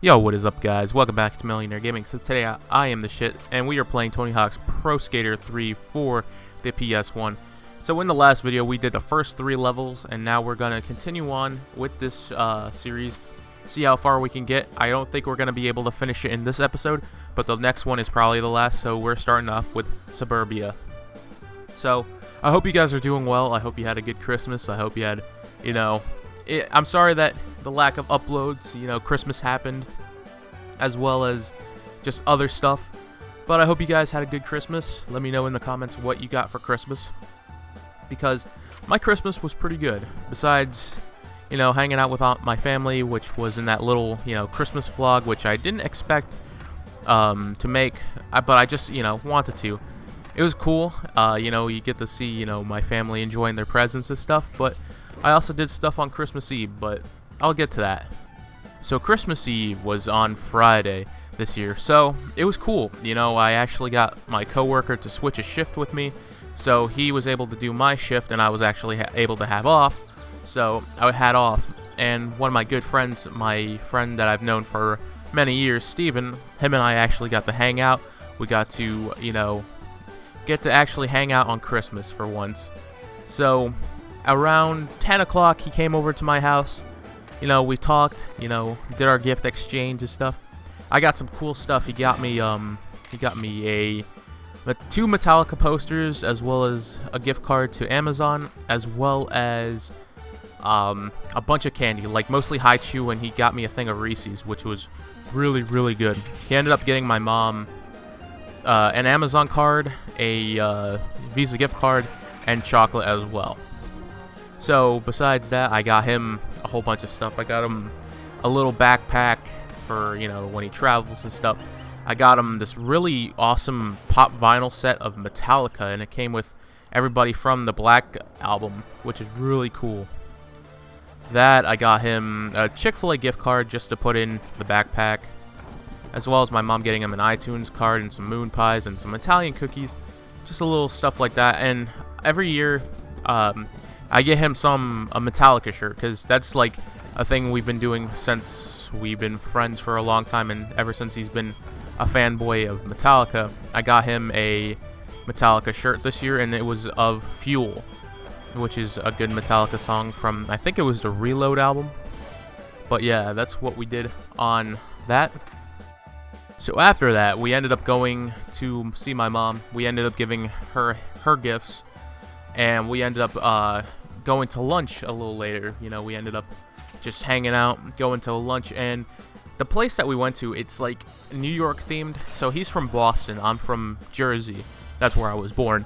Yo, what is up, guys? Welcome back to Millionaire Gaming. So today I am the shit, and we are playing Tony Hawk's Pro Skater 3 for the PS1. So in the last video, we did the first 3 levels, and now we're going to continue on with this series, see how far we can get. I don't think we're going to be able to finish it in this episode, but the next one is probably the last, so we're starting off with Suburbia. So, I hope you guys are doing well. I hope you had a good Christmas. I hope you had, I'm sorry that the lack of uploads, Christmas happened, as well as just other stuff. But I hope you guys had a good Christmas. Let me know in the comments what you got for Christmas, because my Christmas was pretty good. Besides, hanging out with my family, which was in that little, Christmas vlog, which I didn't expect to make, but I just, wanted to. It was cool. You get to see, my family enjoying their presents and stuff, but I also did stuff on Christmas Eve, but I'll get to that. So Christmas Eve was on Friday this year, so it was cool. I actually got my coworker to switch a shift with me, so he was able to do my shift, and I was actually able to have off, so I had off. And one of my good friends, my friend that I've known for many years, Steven, him and I actually got to hang out. We got to, get to actually hang out on Christmas for once. So around 10 o'clock, he came over to my house. We talked, did our gift exchange and stuff. I got some cool stuff. He got me two Metallica posters, as well as a gift card to Amazon, as well as a bunch of candy, like mostly High Chew, and he got me a thing of Reese's, which was really, really good. He ended up getting my mom an Amazon card, a Visa gift card, and chocolate as well. So besides that, I got him a whole bunch of stuff. I got him a little backpack for, when he travels and stuff. I got him this really awesome pop vinyl set of Metallica, and it came with everybody from the Black album, which is really cool. That, I got him a Chick-fil-A gift card just to put in the backpack, as well as my mom getting him an iTunes card and some moon pies and some Italian cookies, just a little stuff like that. And every year, I get him a Metallica shirt, because that's like a thing we've been doing since we've been friends for a long time, and ever since he's been a fanboy of Metallica. I got him a Metallica shirt this year, and it was of Fuel, which is a good Metallica song from, I think it was the Reload album. But yeah, that's what we did on that. So after that, we ended up going to see my mom. We ended up giving her gifts, and we ended up going to lunch a little later. We ended up just hanging out, going to lunch, and the place that we went to, it's like New York themed. So he's from Boston, I'm from Jersey. That's where I was born.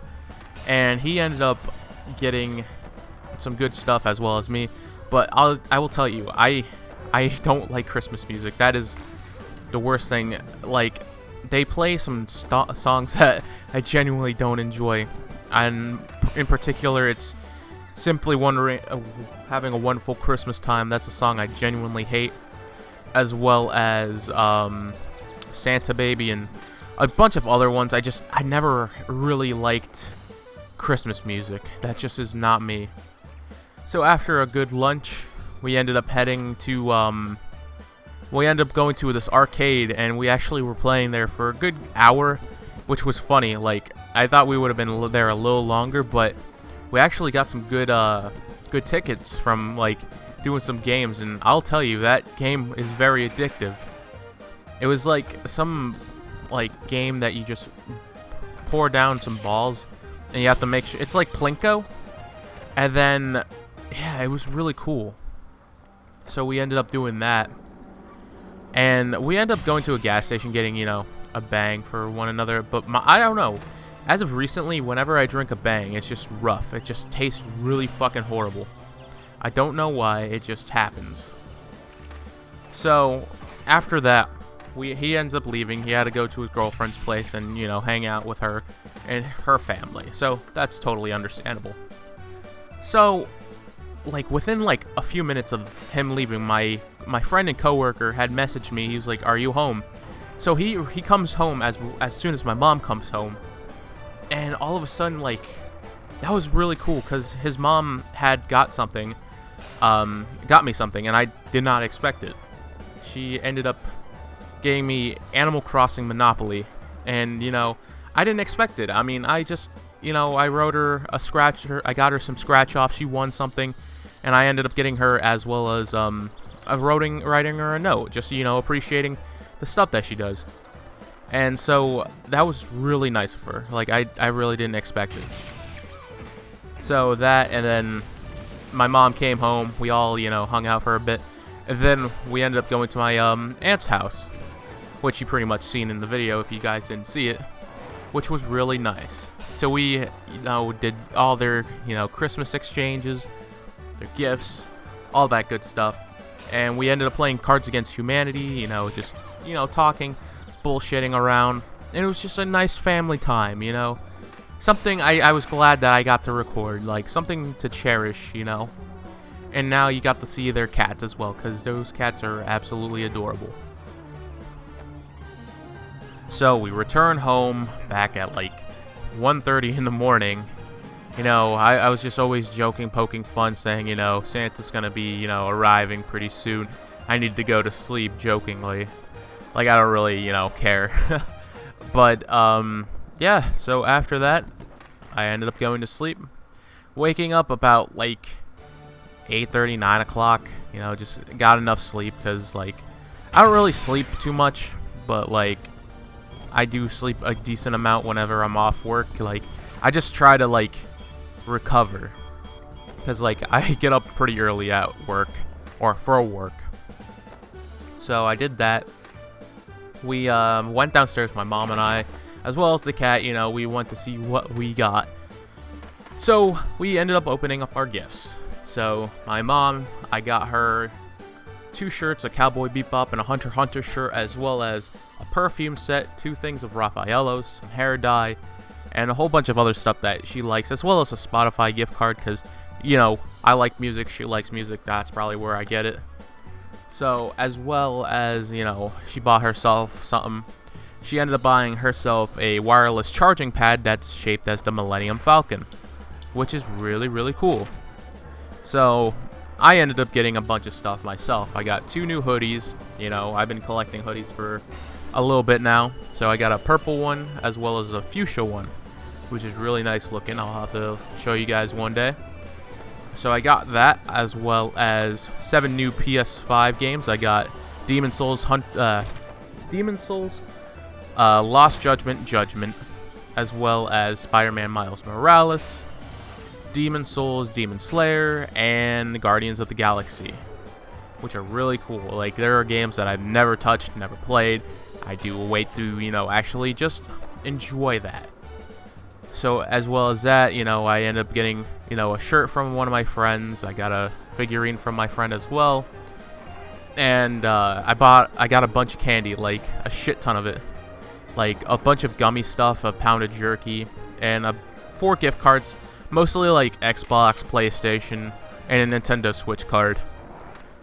And he ended up getting some good stuff, as well as me. But I will tell you, I don't like Christmas music. That is the worst thing. Like, they play some songs that I genuinely don't enjoy, and in particular, it's Simply Wondering, Having a Wonderful Christmas Time. That's a song I genuinely hate, as well as Santa Baby and a bunch of other ones. I never really liked Christmas music. That just is not me. So after a good lunch, we ended up heading to we ended up going to this arcade, and we actually were playing there for a good hour, which was funny. Like, I thought we would have been there a little longer, but we actually got some good tickets from, like, doing some games, and I'll tell you, that game is very addictive. It was like some, like, game that you just pour down some balls, and you have to make sure, it's like Plinko, and then, yeah, it was really cool. So we ended up doing that, and we ended up going to a gas station, getting, a bang for one another, but I don't know. As of recently, whenever I drink a bang, it's just rough. It just tastes really fucking horrible. I don't know why, it just happens. So, after that, he ends up leaving. He had to go to his girlfriend's place and, hang out with her and her family. So, that's totally understandable. So, like, within, like, a few minutes of him leaving, my friend and coworker had messaged me. He was like, "Are you home?" So, he comes home as soon as my mom comes home. And all of a sudden, like, that was really cool, because his mom had got me something, and I did not expect it. She ended up getting me Animal Crossing Monopoly. And, you know, I didn't expect it. I mean, I just, you know, I wrote her a scratch. I got her some scratch off. She won something. And I ended up getting her as well as writing her a note. Just, you know, appreciating the stuff that she does. And so that was really nice of her. Like, I really didn't expect it. So that, and then my mom came home. We all, you know, hung out for a bit. And then we ended up going to my aunt's house, which you pretty much seen in the video if you guys didn't see it, which was really nice. So we, you know, did all their, you know, Christmas exchanges, their gifts, all that good stuff. And we ended up playing Cards Against Humanity, you know, just, you know, talking, bullshitting around. And it was just a nice family time, you know. Something I was glad that I got to record, like something to cherish, you know. And now you got to see their cats as well, because those cats are absolutely adorable. So we return home back at like 1:30 in the morning. You know, I was just always joking, poking fun, saying, you know, Santa's gonna be, you know, arriving pretty soon. I need to go to sleep, jokingly. Like, I don't really, you know, care. But, yeah, so after that, I ended up going to sleep. Waking up about, like, 8:30, 9 o'clock. You know, just got enough sleep, because, like, I don't really sleep too much, but, like, I do sleep a decent amount whenever I'm off work. Like, I just try to, like, recover, because, like, I get up pretty early at work, or for work. So I did that. We went downstairs, my mom and I, as well as the cat. You know, we went to see what we got. So we ended up opening up our gifts. So my mom, I got her 2 shirts, a Cowboy Bebop and a Hunter x Hunter shirt, as well as a perfume set, 2 things of Raffaello's, some hair dye, and a whole bunch of other stuff that she likes, as well as a Spotify gift card, because, you know, I like music, she likes music, that's probably where I get it. So, as well as, you know, she bought herself something. She ended up buying herself a wireless charging pad that's shaped as the Millennium Falcon, which is really, really cool. So, I ended up getting a bunch of stuff myself. I got 2 new hoodies. You know, I've been collecting hoodies for a little bit now. So I got a purple one as well as a fuchsia one, which is really nice looking. I'll have to show you guys one day. So I got that, as well as 7 new PS5 games. I got Demon's Souls, Lost Judgment, as well as Spider-Man Miles Morales, Demon's Souls, Demon Slayer, and Guardians of the Galaxy, which are really cool. Like, there are games that I've never touched, never played. I do wait to, you know, actually just enjoy that. So, as well as that, you know, I ended up getting, you know, a shirt from one of my friends. I got a figurine from my friend as well. And I got a bunch of candy, like a shit ton of it. Like a bunch of gummy stuff, a pound of jerky, and 4 gift cards. Mostly like Xbox, PlayStation, and a Nintendo Switch card.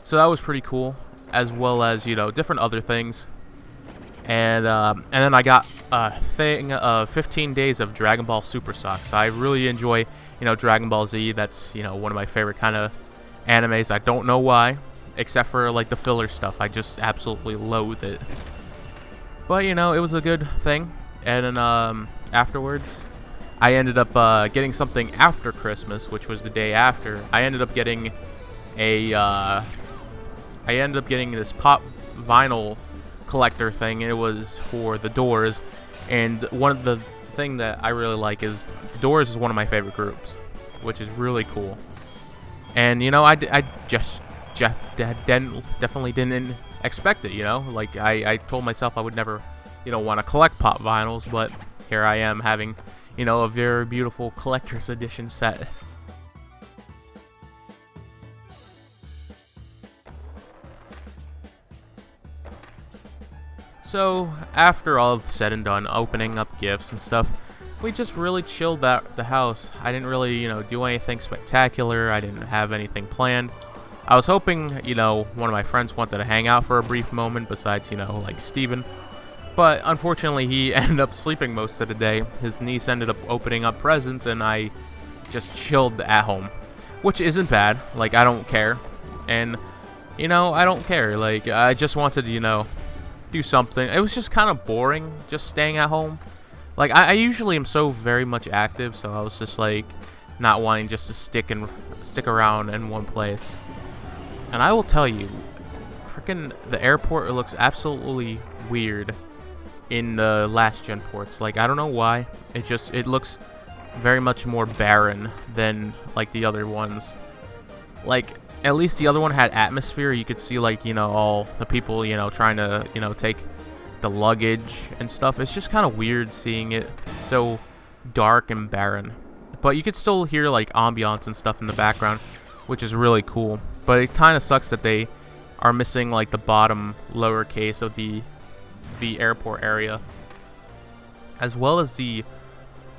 So that was pretty cool, as well as, you know, different other things. And then I got a thing of 15 days of Dragon Ball Super Socks. I really enjoy, you know, Dragon Ball Z. That's, you know, one of my favorite kind of animes. I don't know why, except for like the filler stuff. I just absolutely loathe it. But, you know, it was a good thing. And then afterwards, I ended up getting something after Christmas, which was the day after. I ended up getting this pop vinyl collector thing. It was for the Doors, and one of the thing that I really like is the Doors is one of my favorite groups, which is really cool. And, you know, I definitely didn't expect it, you know. Like, I told myself I would never, you know, want to collect pop vinyls, but here I am having, you know, a very beautiful collector's edition set. So, after all said and done, opening up gifts and stuff, we just really chilled at the house. I didn't really, you know, do anything spectacular. I didn't have anything planned. I was hoping, you know, one of my friends wanted to hang out for a brief moment besides, you know, like Steven. But unfortunately, he ended up sleeping most of the day. His niece ended up opening up presents, and I just chilled at home, which isn't bad. Like, I don't care. And, you know, I don't care. Like, I just wanted to, you know, do something. It was just kind of boring just staying at home. Like, I usually am so very much active, so I was just like not wanting just to stick around in one place. And I will tell you, freaking the airport, it looks absolutely weird in the last gen ports. Like, I don't know why. It looks very much more barren than like the other ones. Like, at least the other one had atmosphere. You could see, like, you know, all the people, you know, trying to, you know, take the luggage and stuff. It's just kind of weird seeing it so dark and barren. But you could still hear, like, ambiance and stuff in the background, which is really cool. But it kind of sucks that they are missing, like, the bottom lowercase of the airport area, as well as the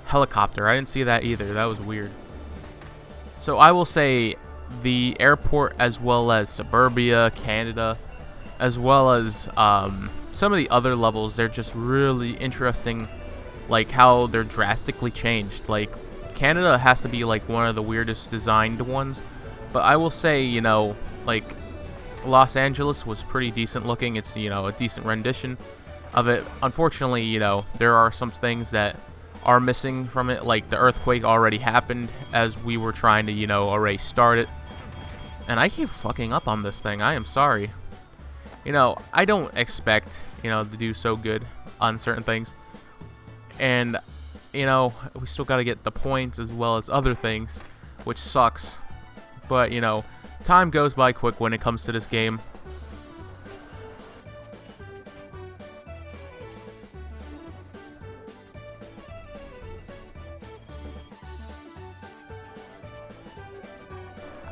helicopter. I didn't see that either. That was weird. So I will say the airport, as well as Suburbia, Canada, as well as some of the other levels, they're just really interesting, like how they're drastically changed. Like, Canada has to be like one of the weirdest designed ones, but I will say, you know, like, Los Angeles was pretty decent looking. It's, you know, a decent rendition of it. Unfortunately, you know, there are some things that are missing from it, like the earthquake already happened as we were trying to, you know, already start it. And I keep fucking up on this thing. I am sorry. You know, I don't expect, you know, to do so good on certain things. And, you know, we still got to get the points as well as other things, which sucks. But, you know, time goes by quick when it comes to this game.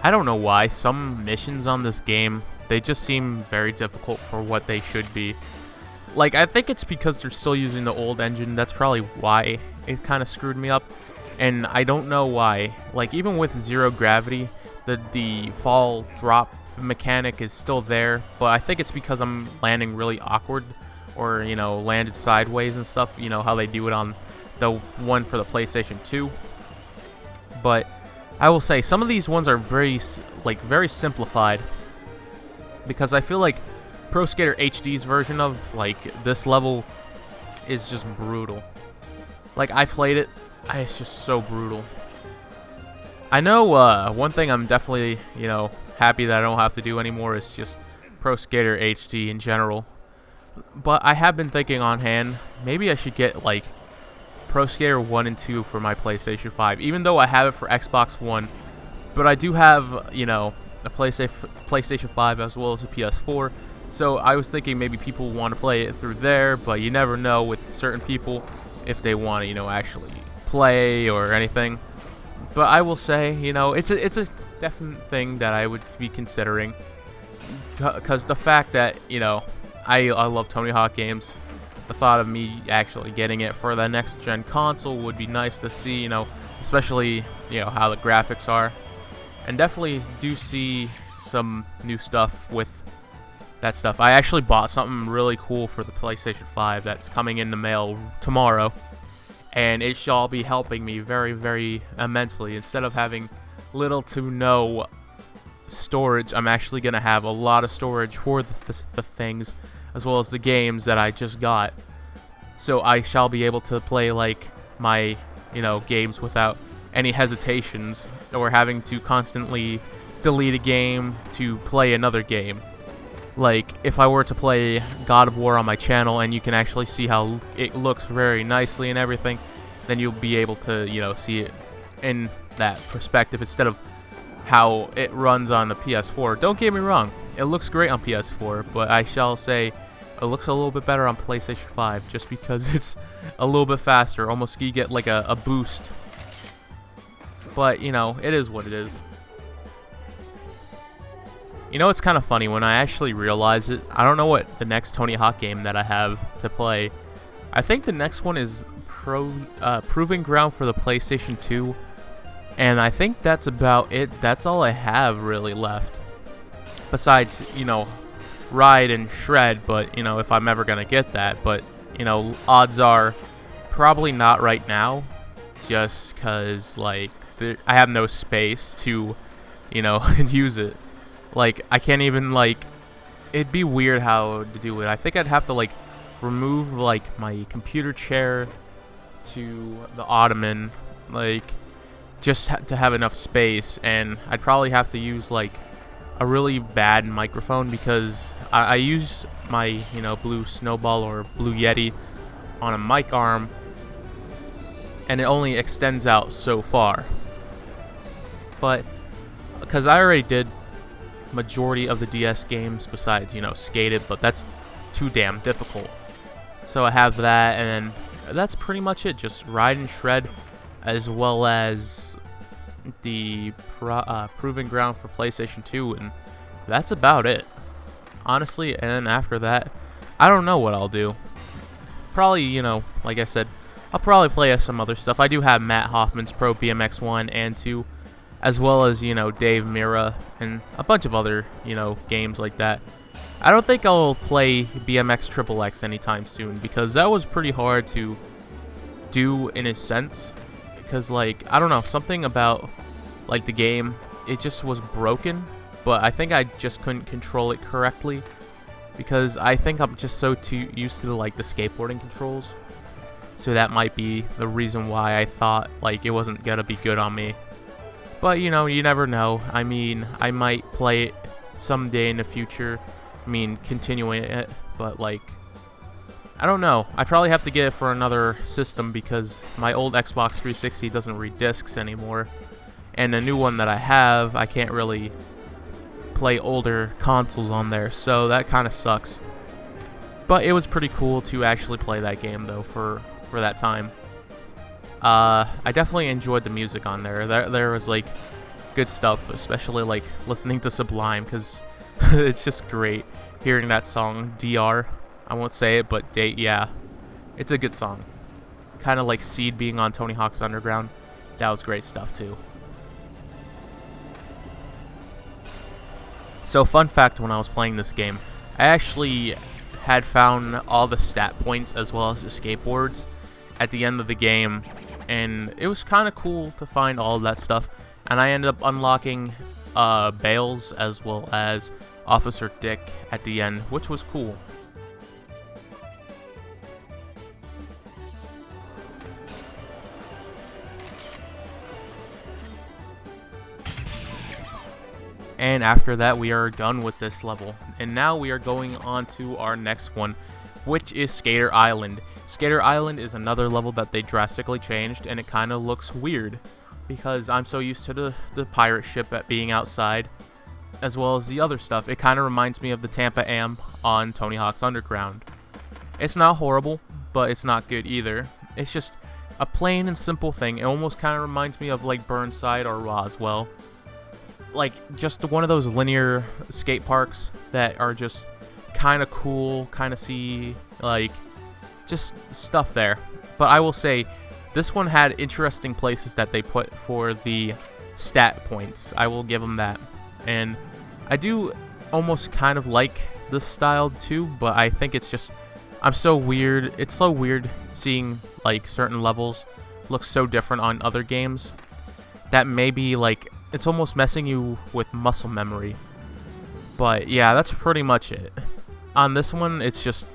I don't know why some missions on this game, they just seem very difficult for what they should be. Like, I think it's because they're still using the old engine. That's probably why it kind of screwed me up. And I don't know why. Like, even with zero gravity, the fall drop mechanic is still there. But I think it's because I'm landing really awkward, or, you know, landed sideways and stuff. You know, how they do it on the one for the PlayStation 2. But I will say some of these ones are very simplified, because I feel like Pro Skater HD's version of, like, this level is just brutal. Like, I played it, it's just so brutal. I know one thing I'm definitely, you know, happy that I don't have to do anymore is just Pro Skater HD in general. But I have been thinking on hand, maybe I should get, like, Pro Skater 1 and 2 for my PlayStation 5, even though I have it for Xbox One. But I do have, you know, a PlayStation 5 as well as a PS4. So I was thinking maybe people want to play it through there, but you never know with certain people if they want to, you know, actually play or anything. But I will say, you know, it's a definite thing that I would be considering, because the fact that, you know, I love Tony Hawk games. The thought of me actually getting it for the next gen console would be nice to see, you know, especially, you know, how the graphics are. And definitely do see some new stuff with that stuff. I actually bought something really cool for the PlayStation 5 that's coming in the mail tomorrow, and it shall be helping me very, very immensely. Instead of having little to no storage, I'm actually going to have a lot of storage for the things, as well as the games that I just got. So I shall be able to play, like, my, you know, games without any hesitations, or having to constantly delete a game to play another game. Like, if I were to play God of War on my channel, and you can actually see how it looks very nicely and everything, then you'll be able to, you know, see it in that perspective instead of how it runs on the PS4. Don't get me wrong, it looks great on PS4, but I shall say it looks a little bit better on PlayStation 5, just because it's a little bit faster. Almost you get like a boost. But, you know, it is what it is. You know, it's kind of funny when I actually realize it. I don't know what the next Tony Hawk game that I have to play. I think the next one is Proving Ground for the PlayStation 2. And I think that's about it. That's all I have really left. Besides, you know, Ride and Shred, but, you know, if I'm ever going to get that. But, you know, odds are probably not right now. Just because, like, I have no space to, you know, use it. Like, I can't even, like, it'd be weird how to do it. I think I'd have to like remove like my computer chair to the ottoman, like just to have enough space, and I'd probably have to use like a really bad microphone because I use my Blue Snowball or Blue Yeti on a mic arm, and it only extends out so far. But because I already did majority of the DS games besides Skated, but that's too damn difficult. So I have that, and then that's pretty much it. Just Ride and Shred, as well as the Proving Ground for PlayStation 2, and that's about it, honestly. And then after that, I don't know what I'll do. Probably, like I said, I'll probably play some other stuff. I do have Matt Hoffman's Pro BMX 1 and 2, as well as, Dave Mirra and a bunch of other, games like that. I don't think I'll play BMX XXX anytime soon, because that was pretty hard to do in a sense. Because, like, I don't know, something about, like, the game, it just was broken. But I think I just couldn't control it correctly, because I think I'm just so too used to, like, the skateboarding controls. So that might be the reason why I thought, like, it wasn't gonna be good on me. But, you never know. I mean, I might play it someday in the future. I mean, continuing it, but, like, I don't know. I probably have to get it for another system because my old Xbox 360 doesn't read discs anymore. And the new one that I have, I can't really play older consoles on there, so that kind of sucks. But it was pretty cool to actually play that game, though, for that time. I definitely enjoyed the music on there. There was, like, good stuff, especially, like, listening to Sublime, because it's just great hearing that song, DR. I won't say it, but yeah, it's a good song. Kind of like Seed being on Tony Hawk's Underground. That was great stuff, too. So, fun fact, when I was playing this game, I actually had found all the stat points as well as the skateboards at the end of the game, and it was kind of cool to find all of that stuff. And I ended up unlocking Bales as well as Officer Dick at the end, which was cool. And after that, we are done with this level. And now we are going on to our next one, which is Skater Island. Skater Island is another level that they drastically changed, and it kind of looks weird because I'm so used to the pirate ship at being outside, as well as the other stuff. It kind of reminds me of the Tampa Am on Tony Hawk's Underground. It's not horrible, but it's not good either. It's just a plain and simple thing. It almost kind of reminds me of like Burnside or Roswell. Like, just one of those linear skate parks that are just kind of cool, kind of see, like, just stuff there. But I will say, this one had interesting places that they put for the stat points. I will give them that. And I do almost kind of like this style too, but I think it's just, it's so weird seeing, like, certain levels look so different on other games that maybe, like, it's almost messing you with muscle memory. But yeah, that's pretty much it. On this one, it's just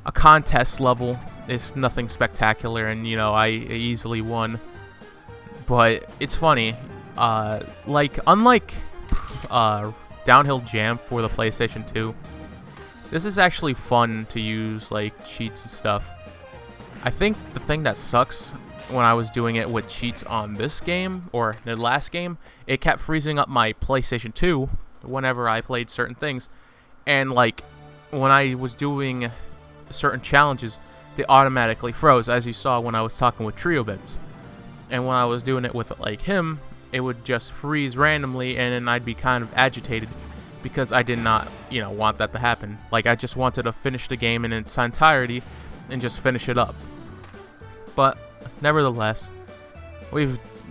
a contest level. It's nothing spectacular, and I easily won. But it's funny. Like, unlike Downhill Jam for the PlayStation 2, this is actually fun to use, like, cheats and stuff. I think the thing that sucks when I was doing it with cheats on this game, or the last game, it kept freezing up my PlayStation 2 whenever I played certain things. And, like, when I was doing certain challenges, they automatically froze, as you saw when I was talking with Triobits. And when I was doing it with, like, him, it would just freeze randomly, and then I'd be kind of agitated because I did not, want that to happen. Like, I just wanted to finish the game in its entirety and just finish it up. But nevertheless, we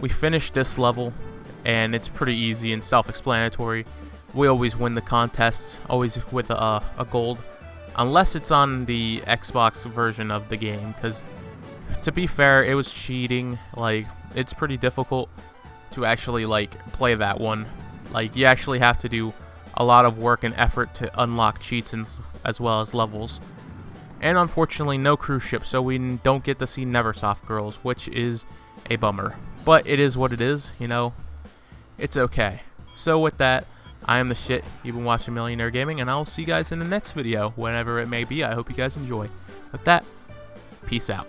finished this level, and it's pretty easy and self-explanatory. We always win the contests, always with a gold, unless it's on the Xbox version of the game, because to be fair, it was cheating. Like, it's pretty difficult to actually, like, play that one. Like, you actually have to do a lot of work and effort to unlock cheats and as well as levels. And unfortunately, no cruise ship, so we don't get to see Neversoft girls, which is a bummer. But it is what it is, you know. It's okay. So with that, I am the shit. You've been watching Millionaire Gaming, and I'll see you guys in the next video, whenever it may be. I hope you guys enjoy. With that, peace out.